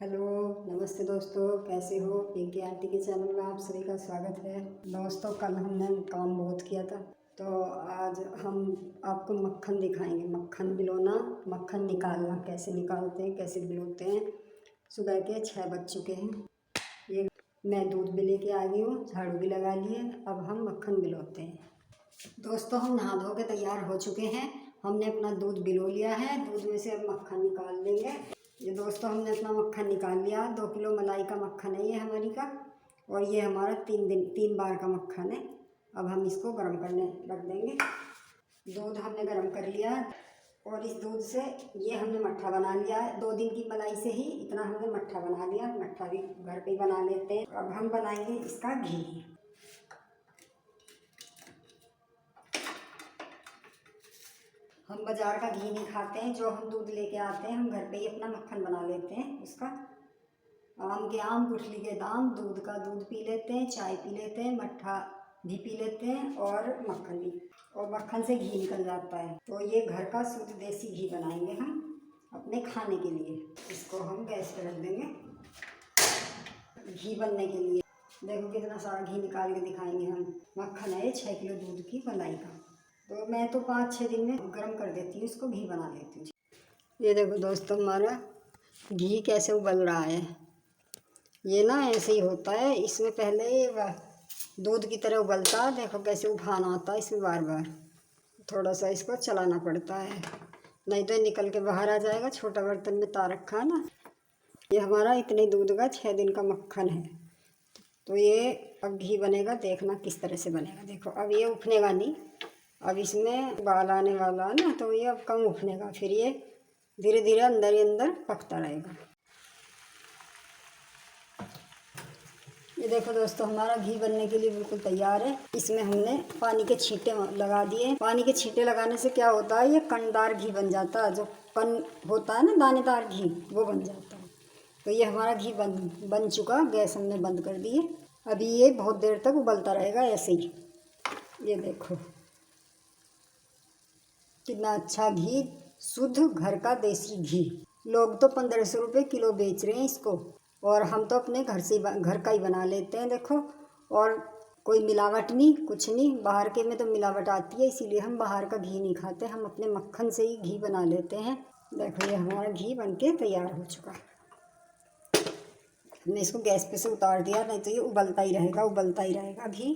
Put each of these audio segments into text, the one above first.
Hello, नमस्ते दोस्तों, कैसे हो। पिंकी आंटी के चैनल में आप सभी का स्वागत है। दोस्तों, कल हमने काम बहुत किया था तो आज हम आपको मक्खन दिखाएंगे। मक्खन बिलोना, मक्खन निकालना कैसे निकालते हैं, कैसे बिलोते हैं। सुबह के 6 बज चुके हैं। ये मैं दूध भी लेके आ गई हूँ, झाड़ू भी लगा लिए। अब हम मक्खन बिलोते हैं। दोस्तों, हम नहा धो के तैयार हो चुके हैं। हमने अपना दूध बिलो लिया है। दूध में से अब मक्खन निकाल लेंगे। ये दोस्तों, हमने अपना मक्खन निकाल लिया। 2 किलो मलाई का मक्खन है ये हमारी का, और ये हमारा 3 बार का मक्खन है। अब हम इसको गर्म करने रख देंगे। दूध हमने गर्म कर लिया और इस दूध से ये हमने मट्ठा बना लिया है। 2 दिन की मलाई से ही इतना हमने मट्ठा बना लिया। मट्ठा भी घर पे ही बना लेते हैं। अब हम बनाएंगे इसका घी। हम बाज़ार का घी नहीं खाते हैं, जो हम दूध लेके आते हैं हम घर पे ही अपना मक्खन बना लेते हैं। उसका आम के आम, गुठली के दाम, दूध का दूध पी लेते हैं, चाय पी लेते हैं, मट्ठा भी पी लेते हैं और मक्खन भी। और मक्खन से घी निकल जाता है। तो ये घर का शुद्ध देसी घी बनाएंगे हम अपने खाने के लिए। इसको हम गैस पर रख देंगे घी बनने के लिए। देखो कितना सारा घी निकाल के दिखाएंगे हम। मक्खन है 6 किलो दूध की मलाई का। तो मैं तो 5-6 दिन में गर्म कर देती हूँ, इसको घी बना लेती हूँ। ये देखो दोस्तों, हमारा घी कैसे उबल रहा है। ये ना ऐसे ही होता है। इसमें पहले दूध की तरह उबलता है। देखो कैसे उफान आता है इसमें। बार बार थोड़ा सा इसको चलाना पड़ता है, नहीं तो निकल के बाहर आ जाएगा। छोटा बर्तन में तार रखा है ना। ये हमारा इतने दूध का 6 दिन का मक्खन है। तो ये अब घी बनेगा, देखना किस तरह से बनेगा। देखो अब ये उफनेगा नहीं। अब इसमें उबाल आने वाला है ना, तो ये अब कम उफनेगा। फिर ये धीरे धीरे अंदर ही अंदर पकता रहेगा। ये देखो दोस्तों, हमारा घी बनने के लिए बिल्कुल तैयार है। इसमें हमने पानी के छींटे लगा दिए। पानी के छींटे लगाने से क्या होता है, ये कंडेदार घी बन जाता है। जो कण होता है ना, दानेदार घी, वो बन जाता है। तो ये हमारा घी बन चुका। गैस हमने बंद कर दिए। अभी ये बहुत देर तक उबलता रहेगा ऐसे ही। ये देखो कितना अच्छा घी, शुद्ध घर का देसी घी। लोग तो 1500 रुपये किलो बेच रहे हैं इसको, और हम तो अपने घर का ही बना लेते हैं। देखो, और कोई मिलावट नहीं, कुछ नहीं। बाहर के में तो मिलावट आती है, इसीलिए हम बाहर का घी नहीं खाते। हम अपने मक्खन से ही घी बना लेते हैं। देखो ये हमारा घी बनके तैयार हो चुका। हमने इसको गैस पे से उतार दिया, नहीं तो ये उबलता ही रहेगा, उबलता ही रहेगा घी।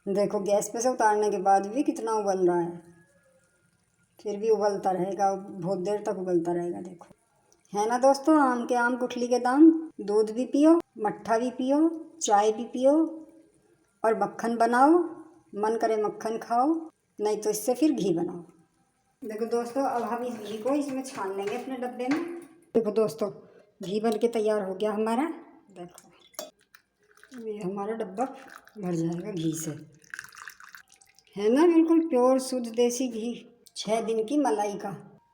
देखो गैस पे से उतारने के बाद भी कितना उबल रहा है। फिर भी उबलता रहेगा, बहुत देर तक उबलता रहेगा। देखो है ना दोस्तों, आम के आम, गुठली के दाम। दूध भी पियो, मट्ठा भी पियो, चाय भी पियो और मक्खन बनाओ। मन करे मक्खन खाओ, नहीं तो इससे फिर घी बनाओ। देखो दोस्तों, अब हम इस घी को इसमें छान लेंगे अपने डब्बे में। देखो दोस्तों, घी बन के तैयार हो गया हमारा। देखो ये हमारा डब्बा भर जाएगा घी से। है ना, बिल्कुल प्योर शुद्ध देसी घी। 6 दिन की मलाई का।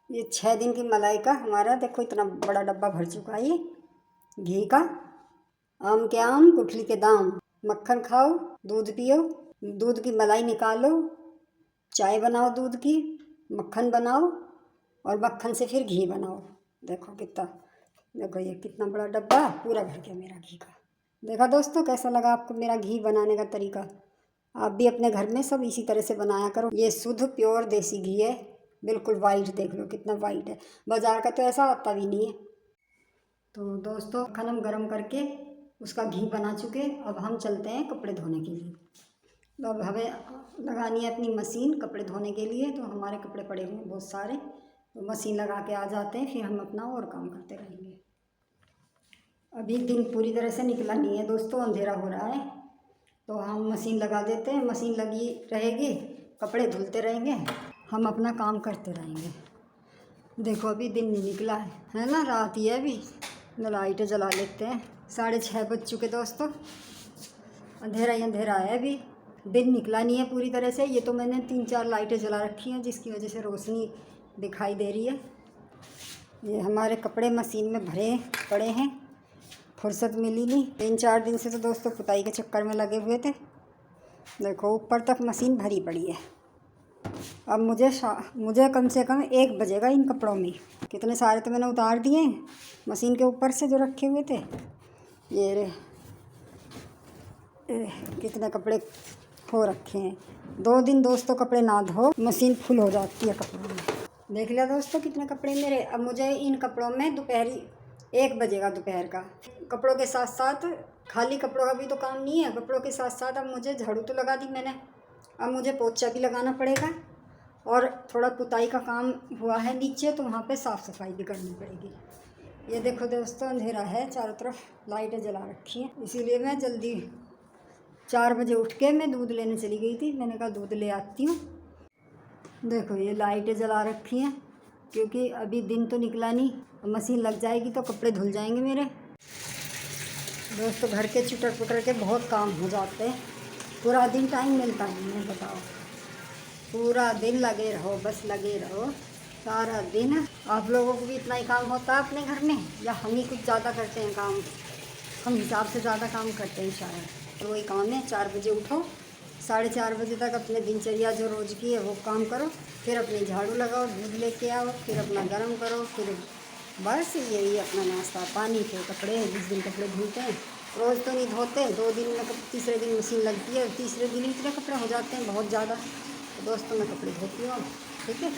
ये 6 दिन की मलाई का हमारा देखो इतना बड़ा डब्बा भर चुका है ये घी का। आम के आम, गुठली के दाम। मक्खन खाओ, दूध पियो, दूध की मलाई निकालो, चाय बनाओ दूध की, मक्खन बनाओ और मक्खन से फिर घी बनाओ। देखो कितना, देखो ये कितना बड़ा डब्बा पूरा भर गया मेरा घी का। देखा दोस्तों, कैसा लगा आपको मेरा घी बनाने का तरीका। आप भी अपने घर में सब इसी तरह से बनाया करो। ये शुद्ध प्योर देसी घी है, बिल्कुल वाइट। देख लो कितना वाइट है। बाज़ार का तो ऐसा आता भी नहीं है। तो दोस्तों, मक्खन हम गर्म करके उसका घी बना चुके। अब हम चलते हैं कपड़े धोने के लिए। तो अब हमें लगानी है अपनी मशीन कपड़े धोने के लिए। तो हमारे कपड़े पड़े हुए हैं बहुत सारे, तो मशीन लगा के आ जाते हैं, फिर हम अपना और काम करते रहेंगे। अभी दिन पूरी तरह से निकला नहीं है दोस्तों, अंधेरा हो रहा है। तो हम मशीन लगा देते हैं। मशीन लगी रहेगी, कपड़े धुलते रहेंगे, हम अपना काम करते रहेंगे। देखो अभी दिन नहीं निकला है ना, रात ही है अभी। लाइटें जला लेते हैं। 6:30 बज चुके दोस्तों, अंधेरा ही अंधेरा है अभी। दिन निकला नहीं है पूरी तरह से। ये तो मैंने 3-4 लाइटें जला रखी हैं, जिसकी वजह से रोशनी दिखाई दे रही है। ये हमारे कपड़े मशीन में भरे पड़े हैं, फुर्सत मिली नहीं। 3-4 दिन से तो दोस्तों पुताई के चक्कर में लगे हुए थे। देखो ऊपर तक मशीन भरी पड़ी है। अब मुझे कम से कम 1 बजेगा इन कपड़ों में। कितने सारे तो मैंने उतार दिए मशीन के ऊपर से जो रखे हुए थे। ये रे कितने कपड़े हो रखे हैं। 2 दिन दोस्तों कपड़े ना धो मशीन फुल हो जाती है कपड़ों में। देख लिया दोस्तों कितने कपड़े मेरे। अब मुझे इन कपड़ों में दोपहरी 1 बजेगा दोपहर का। कपड़ों के साथ साथ खाली कपड़ों का भी तो काम नहीं है, कपड़ों के साथ साथ अब मुझे झाड़ू तो लगा दी मैंने, अब मुझे पोछा भी लगाना पड़ेगा और थोड़ा पुताई का काम हुआ है नीचे तो वहाँ पे साफ़ सफाई भी करनी पड़ेगी। ये देखो दोस्तों अंधेरा है, चारों तरफ लाइटें जला रखी हैं, इसीलिए मैं जल्दी 4 बजे उठ के मैं दूध लेने चली गई थी। मैंने कहा दूध ले आती हूँ। देखो ये लाइटें जला रखी हैं क्योंकि अभी दिन तो निकला नहीं, मशीन लग जाएगी तो कपड़े धुल जाएंगे मेरे। दोस्तों घर के चुटर पुटर के बहुत काम हो जाते हैं, पूरा दिन टाइम मिलता नहीं है। बताओ पूरा दिन लगे रहो, बस लगे रहो सारा दिन। आप लोगों को भी इतना ही काम होता है अपने घर में या हम ही कुछ ज़्यादा करते हैं काम? हम हिसाब से ज़्यादा काम करते हैं शायद। तो वही काम है, 4 बजे उठो, 4:30 बजे तक अपने दिनचर्या जो रोज़ की है वो काम करो, फिर अपने झाड़ू लगाओ, दूध लेके आओ, फिर अपना गर्म करो, फिर बस यही अपना नाश्ता पानी, फिर कपड़े। जिस दिन कपड़े धुलते हैं, रोज़ तो नहीं धोते, 2 दिन में तीसरे दिन मशीन लगती है, तीसरे दिन इतने कपड़े हो जाते हैं बहुत ज़्यादा। तो दोस्तों मैं कपड़े धोती हूँ, ठीक है।